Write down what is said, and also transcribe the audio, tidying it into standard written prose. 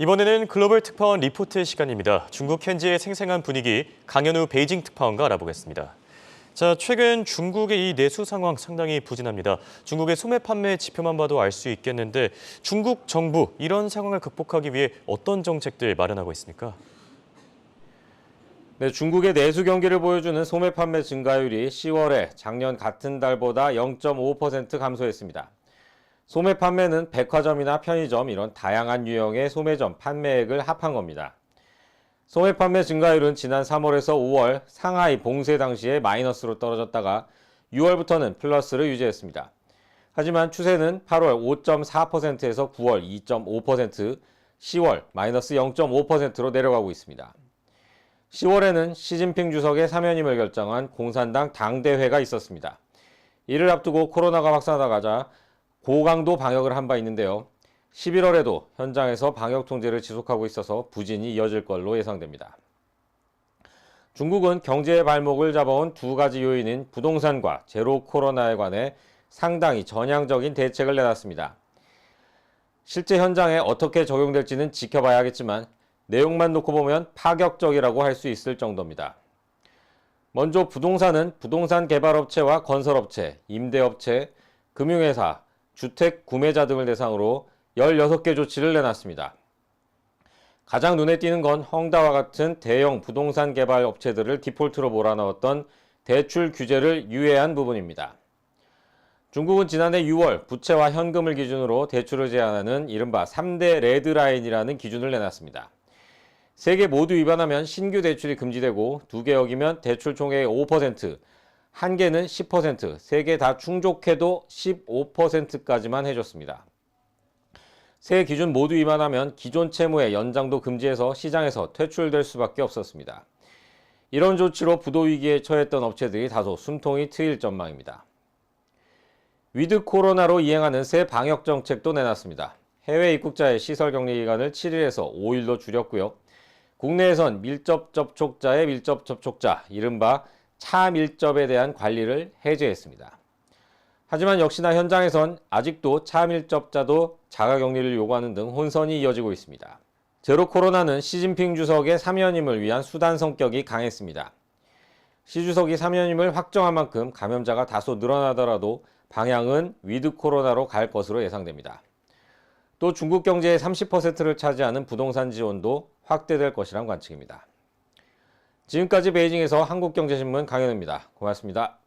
이번에는 글로벌 특파원 리포트 시간입니다. 중국 현지의 생생한 분위기, 강현우 베이징 특파원과 알아보겠습니다. 자, 최근 중국의 이 내수 상황 상당히 부진합니다. 중국의 소매 판매 지표만 봐도 알 수 있겠는데 중국 정부 이런 상황을 극복하기 위해 어떤 정책들 마련하고 있습니까? 네, 중국의 내수 경기를 보여주는 소매 판매 증가율이 10월에 작년 같은 달보다 0.5% 감소했습니다. 소매 판매는 백화점이나 편의점 이런 다양한 유형의 소매점 판매액을 합한 겁니다. 소매 판매 증가율은 지난 3월에서 5월 상하이 봉쇄 당시에 마이너스로 떨어졌다가 6월부터는 플러스를 유지했습니다. 하지만 추세는 8월 5.4%에서 9월 2.5%, 10월 마이너스 0.5%로 내려가고 있습니다. 10월에는 시진핑 주석의 사면임을 결정한 공산당 당대회가 있었습니다. 이를 앞두고 코로나가 확산하다가 고강도 방역을 한 바 있는데요. 11월에도 현장에서 방역 통제를 지속하고 있어서 부진이 이어질 걸로 예상됩니다. 중국은 경제의 발목을 잡아온 두 가지 요인인 부동산과 제로 코로나에 관해 상당히 전향적인 대책을 내놨습니다. 실제 현장에 어떻게 적용될지는 지켜봐야겠지만 내용만 놓고 보면 파격적이라고 할 수 있을 정도입니다. 먼저 부동산은 부동산 개발업체와 건설업체, 임대업체, 금융회사, 주택 구매자 등을 대상으로 16개 조치를 내놨습니다. 가장 눈에 띄는 건 헝다와 같은 대형 부동산 개발 업체들을 디폴트로 몰아넣었던 대출 규제를 유예한 부분입니다. 중국은 지난해 6월 부채와 현금을 기준으로 대출을 제한하는 이른바 3대 레드라인이라는 기준을 내놨습니다. 3개 모두 위반하면 신규 대출이 금지되고 2개 어기면 대출 총액의 5%, 1개는 10%, 3개 다 충족해도 15%까지만 해줬습니다. 세 기준 모두 위반하면 기존 채무의 연장도 금지해서 시장에서 퇴출될 수밖에 없었습니다. 이런 조치로 부도 위기에 처했던 업체들이 다소 숨통이 트일 전망입니다. 위드 코로나로 이행하는 새 방역 정책도 내놨습니다. 해외 입국자의 시설 격리 기간을 7일에서 5일로 줄였고요. 국내에선 밀접 접촉자의 밀접 접촉자, 이른바 차밀접에 대한 관리를 해제했습니다. 하지만 역시나 현장에선 아직도 차밀접자도 자가격리를 요구하는 등 혼선이 이어지고 있습니다. 제로 코로나는 시진핑 주석의 사면임을 위한 수단 성격이 강했습니다. 시 주석이 사면임을 확정한 만큼 감염자가 다소 늘어나더라도 방향은 위드 코로나로 갈 것으로 예상됩니다. 또 중국 경제의 30%를 차지하는 부동산 지원도 확대될 것이란 관측입니다. 지금까지 베이징에서 한국경제신문 강현우입니다. 고맙습니다.